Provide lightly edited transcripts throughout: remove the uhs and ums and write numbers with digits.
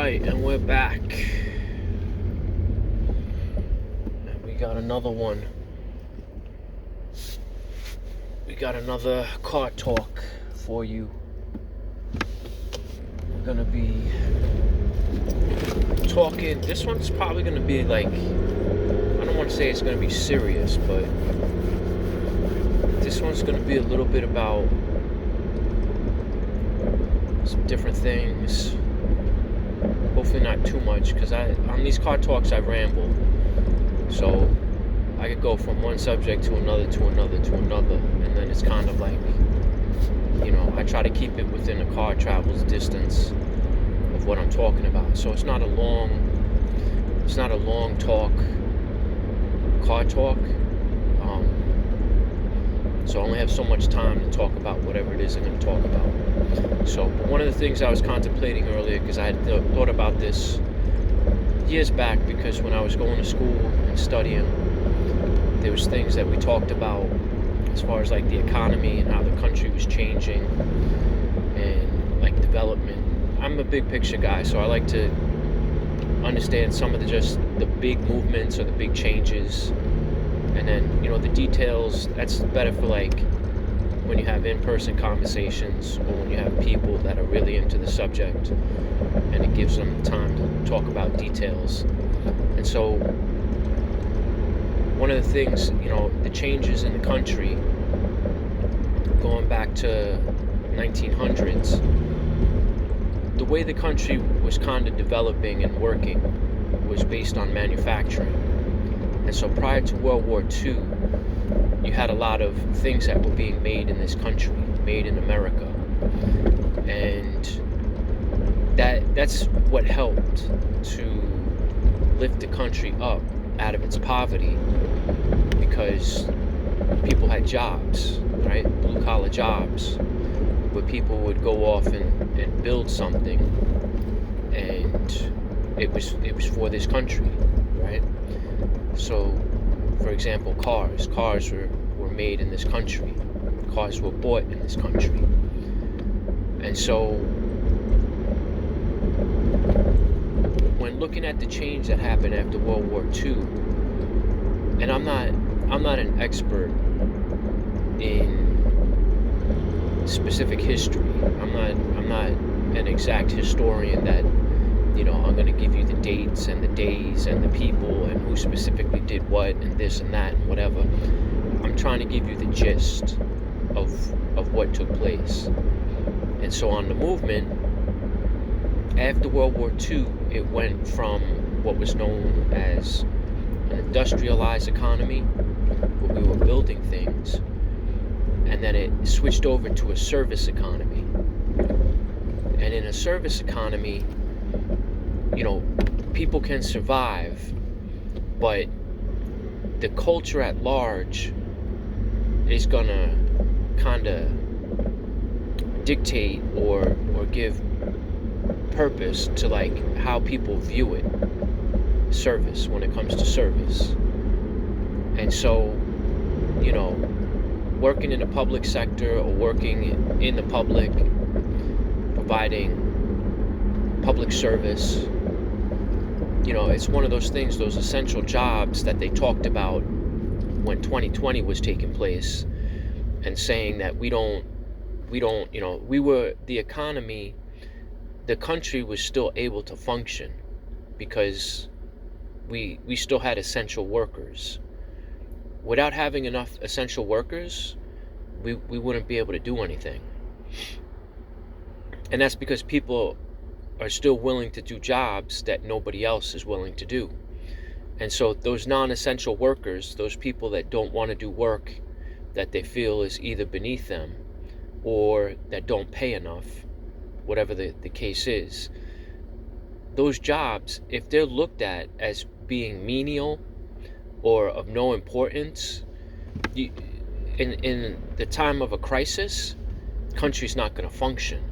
Alright, and we're back. And we got another one. We got another car talk for you. We're gonna be talking. This one's probably gonna be like, I don't want to say it's gonna be serious, but this one's gonna be a little bit about some different things. Hopefully not too much, because on these car talks I ramble. So I could go from one subject to another, and then it's kind of like, I try to keep it within the car travel's distance of what I'm talking about. So it's not a long car talk. So I only have so much time to talk about whatever it is I'm going to talk about. So one of the things I was contemplating earlier, because I had thought about this years back, because when I was going to school and studying, there was things that we talked about as far as like the economy and how the country was changing and like development. I'm a big picture guy, so I like to understand some of the big movements or the big changes. And then, the details, that's better for like when you have in-person conversations, or when you have people that are really into the subject, and it gives them time to talk about details. And so one of the things, the changes in the country going back to 1900s, the way the country was kind of developing and working was based on manufacturing. And so prior to World War II, you had a lot of things that were being made in this country, made in America. And that's what helped to lift the country up out of its poverty, because people had jobs, right? Blue-collar jobs, where people would go off and build something, and it was for this country, right? So, for example, cars were made in this country. Cars were bought in this country. And so, when looking at the change that happened after World War II, and I'm not an expert in specific history. I'm not an exact historian that I'm going to give you the dates and the days and the people and who specifically did what and this and that and whatever. I'm trying to give you the gist of what took place. And so on the movement, after World War II, it went from what was known as an industrialized economy, where we were building things, and then it switched over to a service economy. And in a service economy, people can survive, but the culture at large is gonna kind of dictate or give purpose to like how people view it, service, when it comes to service. And so, working in the public sector or working in the public, providing public service, it's one of those things, those essential jobs that they talked about when 2020 was taking place, and saying that we were the economy, the country was still able to function because we still had essential workers. Without having enough essential workers, we wouldn't be able to do anything. And that's because people are still willing to do jobs that nobody else is willing to do. And so those non-essential workers, those people that don't want to do work that they feel is either beneath them or that don't pay enough, whatever the case is, those jobs, if they're looked at as being menial or of no importance, in the time of a crisis, the country's not going to function,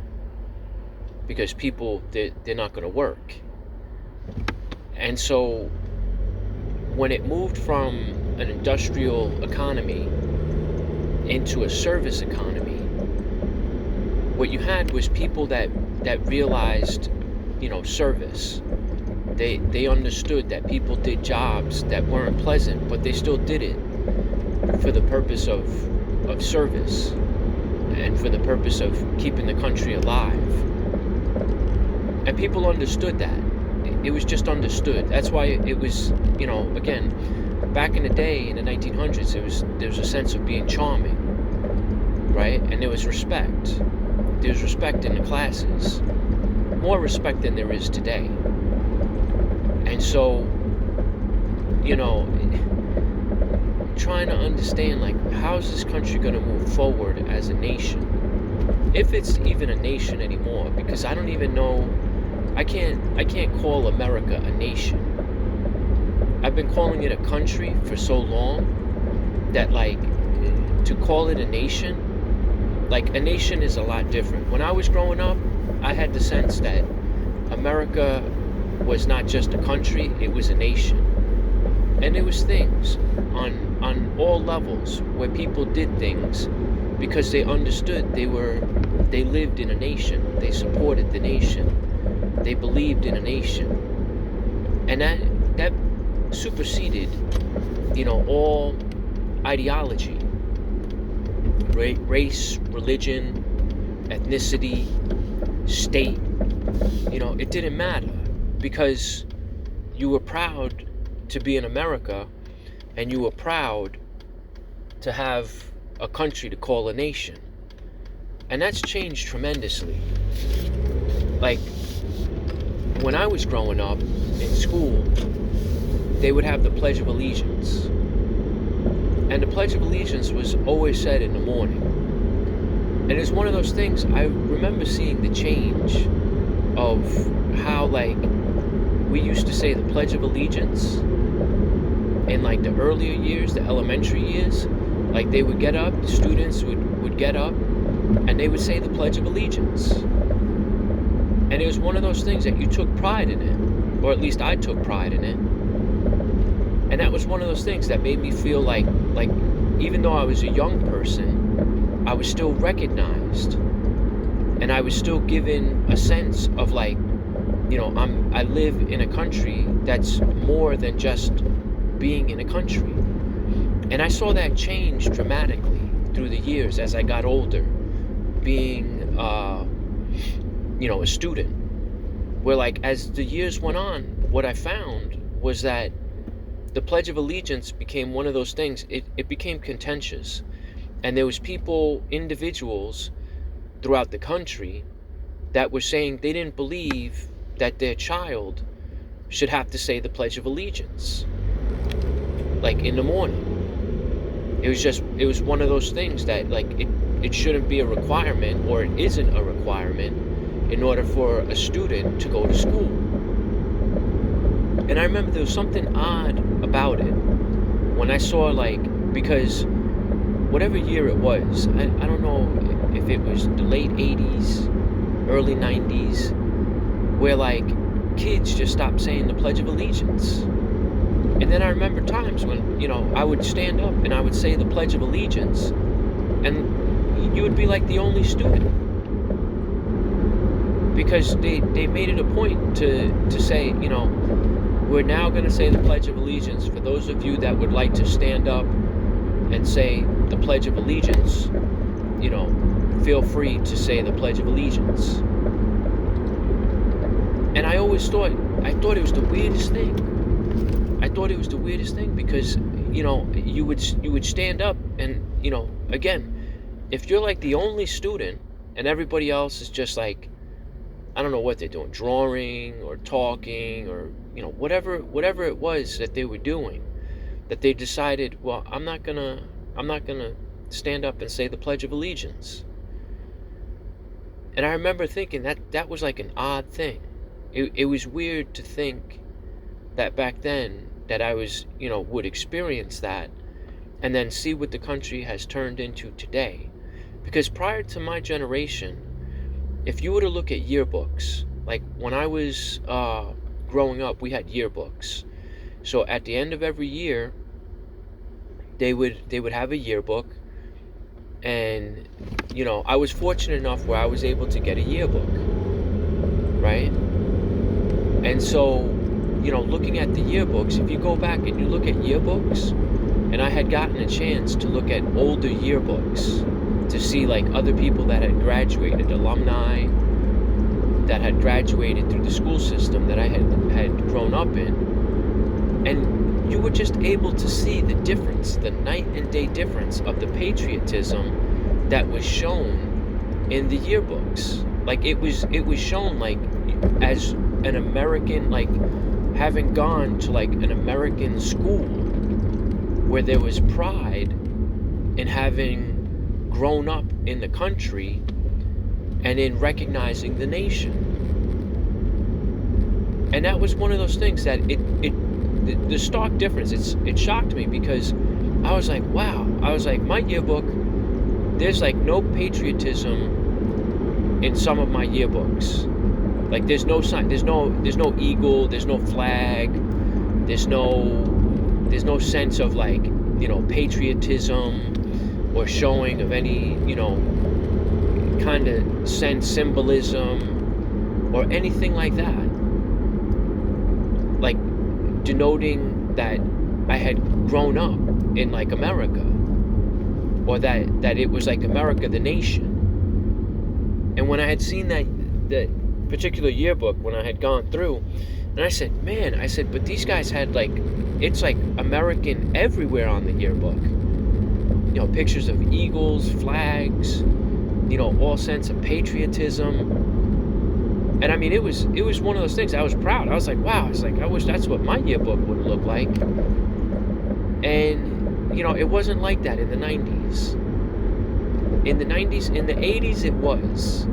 because people, they're not going to work. And so when it moved from an industrial economy into a service economy, what you had was people that realized, service. They understood that people did jobs that weren't pleasant, but they still did it for the purpose of service and for the purpose of keeping the country alive. And people understood that. It was just understood. That's why it was, again, back in the day, in the 1900s, there was a sense of being charming, right? And there was respect. There's respect in the classes, more respect than there is today. And so, trying to understand, like, how is this country going to move forward as a nation, if it's even a nation anymore? Because I don't even know. I can't call America a nation. I've been calling it a country for so long that, like, to call it a nation, like, a nation is a lot different. When I was growing up, I had the sense that America was not just a country, it was a nation. And there was things on all levels where people did things because they understood they lived in a nation, they supported the nation, they believed in a nation. And that superseded, all ideology, race, religion, ethnicity, state. It didn't matter, because you were proud to be in America, and you were proud to have a country to call a nation. And that's changed tremendously. Like, when I was growing up in school, they would have the Pledge of Allegiance. And the Pledge of Allegiance was always said in the morning. And it's one of those things, I remember seeing the change of how, like, we used to say the Pledge of Allegiance in, like, the earlier years, the elementary years. Like, they would get up, the students would get up, and they would say the Pledge of Allegiance. And it was one of those things that you took pride in it, or at least I took pride in it. And that was one of those things that made me feel like even though I was a young person, I was still recognized, and I was still given a sense of, like, I live in a country that's more than just being in a country. And I saw that change dramatically through the years as I got older, being a student, where, like, as the years went on, what I found was that the Pledge of Allegiance became one of those things. It became contentious, and there was individuals throughout the country that were saying they didn't believe that their child should have to say the Pledge of Allegiance, like, in the morning. It was one of those things that, like, it shouldn't be a requirement, or it isn't a requirement in order for a student to go to school. And I remember there was something odd about it when I saw, like, because whatever year it was, I don't know if it was the late 80s, early 90s, where, like, kids just stopped saying the Pledge of Allegiance. And then I remember times when, I would stand up and I would say the Pledge of Allegiance, and you would be like the only student, because they made it a point to say, we're now going to say the Pledge of Allegiance. For those of you that would like to stand up and say the Pledge of Allegiance, feel free to say the Pledge of Allegiance. And I always thought it was the weirdest thing. I thought it was the weirdest thing because, you would stand up and, again, if you're, like, the only student and everybody else is just, like, I don't know what they're doing, drawing or talking or, whatever it was that they were doing, that they decided, well, I'm not gonna stand up and say the Pledge of Allegiance. And I remember thinking that was like an odd thing. It was weird to think that back then that I was, would experience that and then see what the country has turned into today. Because prior to my generation, if you were to look at yearbooks, like when I was growing up, we had yearbooks. So at the end of every year, they would have a yearbook, and I was fortunate enough where I was able to get a yearbook, right? And so, looking at the yearbooks, if you go back and you look at yearbooks, and I had gotten a chance to look at older yearbooks to see like other people that had graduated, alumni that had graduated through the school system that I had grown up in. And you were just able to see the difference, the night and day difference of the patriotism that was shown in the yearbooks. Like it was shown like as an American, like having gone to like an American school where there was pride in having grown up in the country and in recognizing the nation. And that was one of those things that the stark difference, it shocked me, because I was like, wow. I was like, my yearbook, there's like no patriotism in some of my yearbooks. Like there's no sign, there's no eagle, there's no flag, there's no sense of like, patriotism or showing of any, kind of sense, symbolism or anything like that. Like denoting that I had grown up in like America, or that it was like America, the nation. And when I had seen that particular yearbook, when I had gone through, and I said, but these guys had like, it's like American everywhere on the yearbook. Pictures of eagles, flags, all sense of patriotism. And I mean, it was one of those things. I was proud. I was like, wow. I was like, I wish that's what my yearbook would look like. And it wasn't like that in the 90s. In the 90s, in the 80s, it was.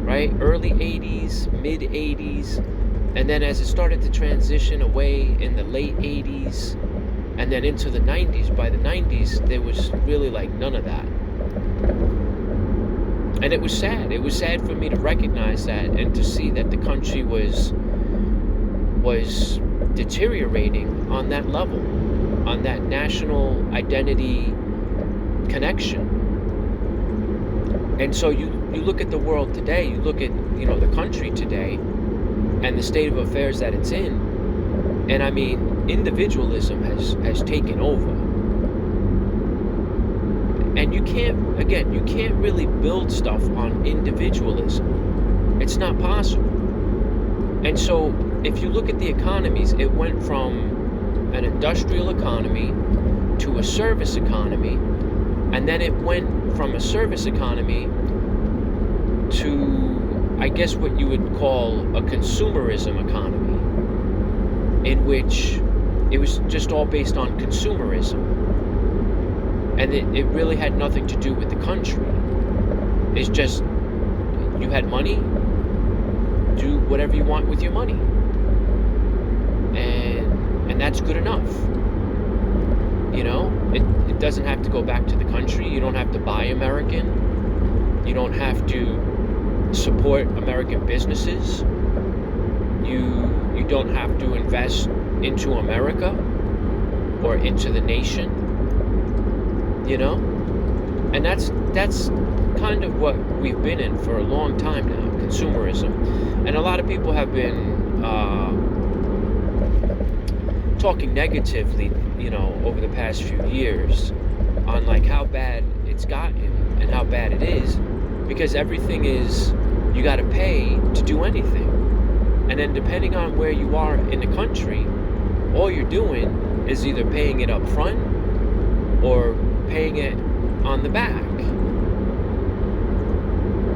Right? Early 80s, mid 80s. And then as it started to transition away in the late 80s, and then into the 90s, by the 90s, there was really like none of that. And it was sad. It was sad for me to recognize that and to see that the country was deteriorating on that level, on that national identity connection. And so you look at the world today, you look at, the country today and the state of affairs that it's in, and I mean, individualism has taken over. And you can't really build stuff on individualism. It's not possible. And so if you look at the economies, it went from an industrial economy to a service economy, and then it went from a service economy to, I guess, what you would call a consumerism economy, in which it was just all based on consumerism. And it really had nothing to do with the country. It's just, you had money, do whatever you want with your money. And that's good enough. It doesn't have to go back to the country. You don't have to buy American. You don't have to support American businesses. You don't have to invest into America or into the nation, and that's kind of what we've been in for a long time now, consumerism. And a lot of people have been talking negatively, over the past few years on like how bad it's gotten and how bad it is, because everything is, you got to pay to do anything. And then depending on where you are in the country, all you're doing is either paying it up front or paying it on the back.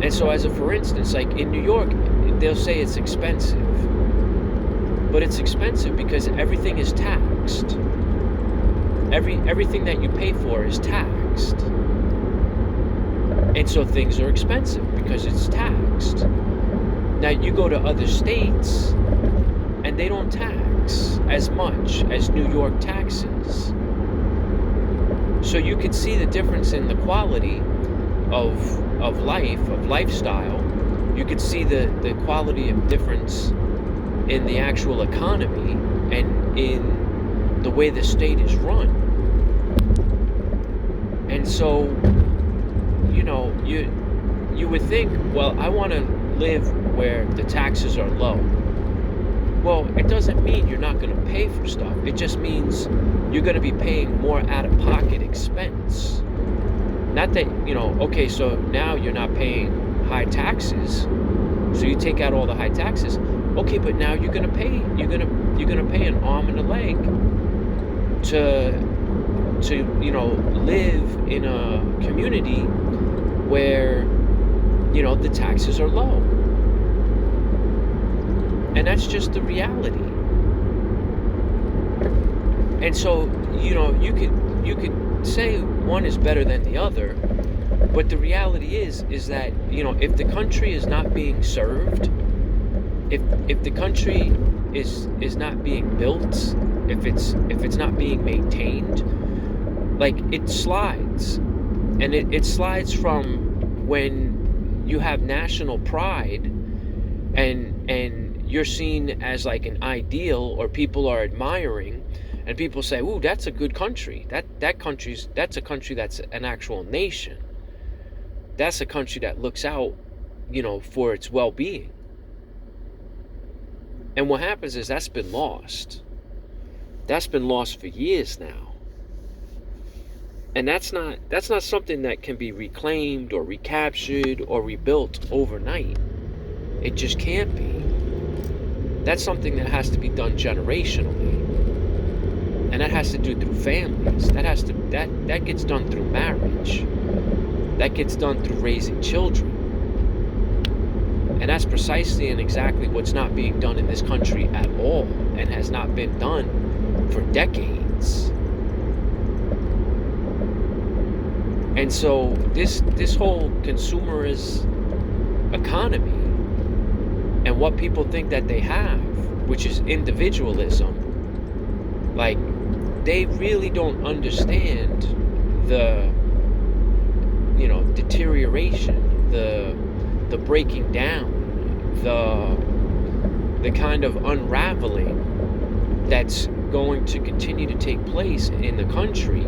And so as a for instance, like in New York, they'll say it's expensive. But it's expensive because everything is taxed. Everything that you pay for is taxed. And so things are expensive because it's taxed. Now you go to other states and they don't tax as much as New York taxes. So you can see the difference in the quality of life, of lifestyle. You can see the quality of difference in the actual economy and in the way the state is run. And so, you would think, well, I want to live where the taxes are low. Well, it doesn't mean you're not going to pay for stuff. It just means you're going to be paying more out-of-pocket expense. Not that, okay, so now you're not paying high taxes, so you take out all the high taxes. Okay, but now you're going to pay an arm and a leg to live in a community where the taxes are low. And that's just the reality. And so, you could say one is better than the other, but the reality is that, if the country is not being served, if the country is not being built, if it's not being maintained, like, it slides. And it slides from when you have national pride and you're seen as like an ideal, or people are admiring, and people say, ooh, that's a good country. That's a country that's an actual nation. That's a country that looks out, for its well-being. And what happens is that's been lost. That's been lost for years now. And that's not something that can be reclaimed or recaptured or rebuilt overnight. It just can't be. That's something that has to be done generationally. And that has to do through families. That gets done through marriage. That gets done through raising children. And that's precisely and exactly what's not being done in this country at all, and has not been done for decades. And so this whole consumerist economy and what people think that they have, which is individualism, like, they really don't understand the deterioration, the breaking down, the kind of unraveling that's going to continue to take place in the country.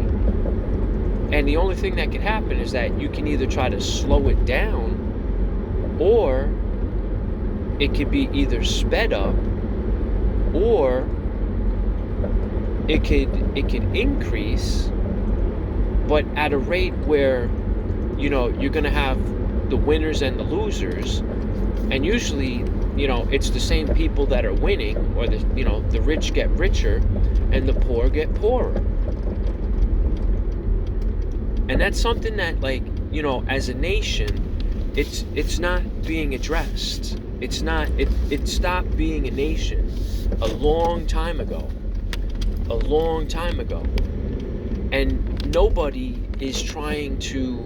And the only thing that can happen is that you can either try to slow it down, or it could be either sped up, or it could increase, but at a rate where you're going to have the winners and the losers. And usually, it's the same people that are winning, or the rich get richer and the poor get poorer. And that's something that, like, as a nation, it's not being addressed. It stopped being a nation a long time ago. And nobody is trying to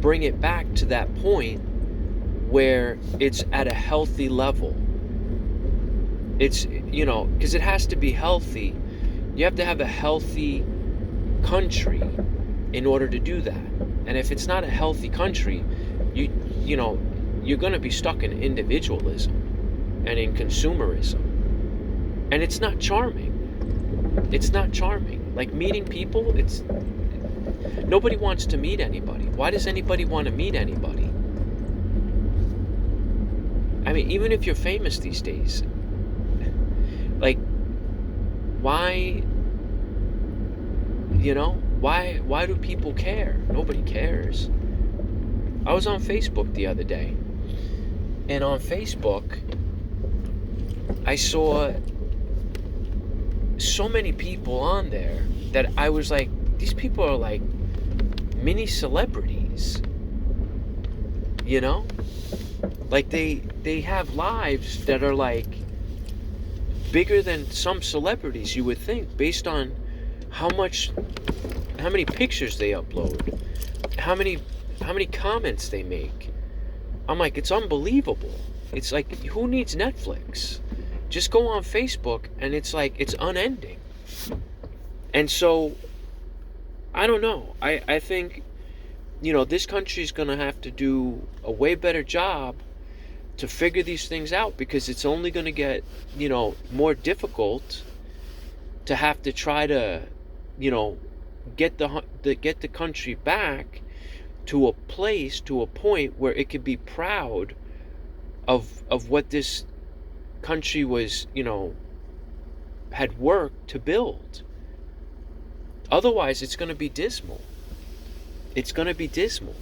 bring it back to that point where it's at a healthy level. It's, because it has to be healthy. You have to have a healthy country in order to do that. And if it's not a healthy country, you're going to be stuck in individualism and in consumerism. And it's not charming. Like, meeting people, nobody wants to meet anybody. Why does anybody want to meet anybody? I mean, even if you're famous these days, like, why do people care? Nobody cares. I was on Facebook the other day, and on Facebook I saw so many people on there that I was like, these people are like mini celebrities, like they have lives that are like bigger than some celebrities, you would think, based on how many pictures they upload, how many comments they make. I'm like, it's unbelievable. It's like, who needs Netflix? Just go on Facebook, and it's like, it's unending. And so, I don't know. I think, this country's going to have to do a way better job to figure these things out, because it's only going to get, more difficult to have to try to, get the country back to a place, to a point where it could be proud of what this country was, had work to build. Otherwise, it's going to be dismal. It's going to be dismal.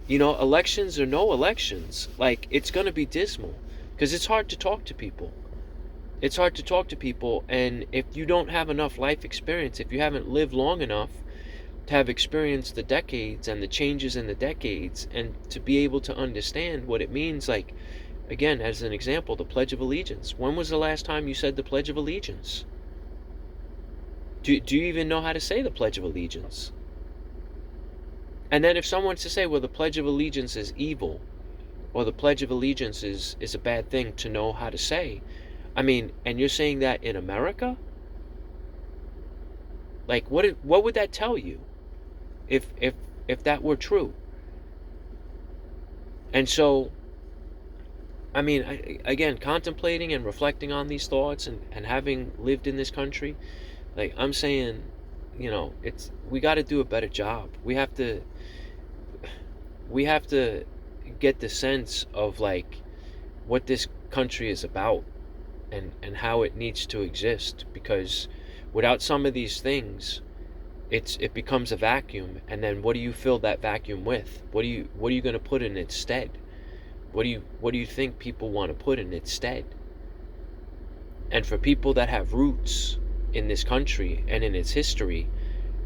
Elections or no elections, like, it's going to be dismal because it's hard to talk to people. It's hard to talk to people, and if you don't have enough life experience, if you haven't lived long enough to have experienced the decades and the changes in the decades, and to be able to understand what it means, like, again, as an example, the Pledge of Allegiance. When was the last time you said the Pledge of Allegiance? Do you even know how to say the Pledge of Allegiance? And then if someone's to say, well, the Pledge of Allegiance is evil, or the Pledge of Allegiance is a bad thing to know how to say, I mean, and you're saying that in America? Like, what would that tell you if that were true? And so, I mean, again, contemplating and reflecting on these thoughts, and having lived in this country, like, I'm saying, we got to do a better job. We have to get the sense of, like, what this country is about, and how it needs to exist, because without some of these things, it becomes a vacuum. And then what do you fill that vacuum with? What are you going to put in its stead? What do you think people want to put in its stead? And for people that have roots in this country and in its history,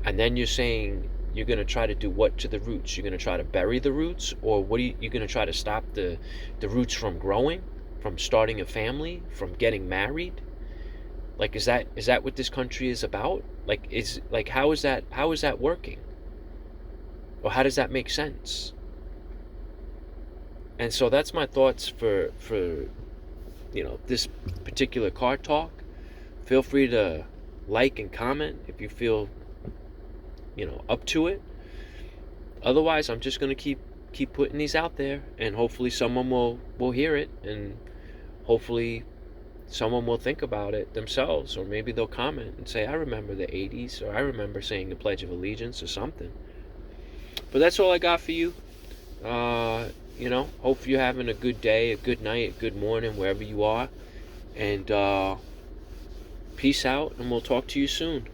and then you're saying you're going to try to do what to the roots? You're going to try to bury the roots? Or what you're going to try to stop the roots from growing, from starting a family, from getting married? Like, is that what this country is about? Like, how is that working? Or how does that make sense? And so that's my thoughts for this particular card talk. Feel free to like and comment if you feel up to it. Otherwise, I'm just going to keep putting these out there, and hopefully someone will hear it, and hopefully someone will think about it themselves, or maybe they'll comment and say, I remember the 80s, or I remember saying the Pledge of Allegiance or something. But that's all I got for you. Hope you're having a good day, a good night, a good morning, wherever you are. And peace out, and we'll talk to you soon.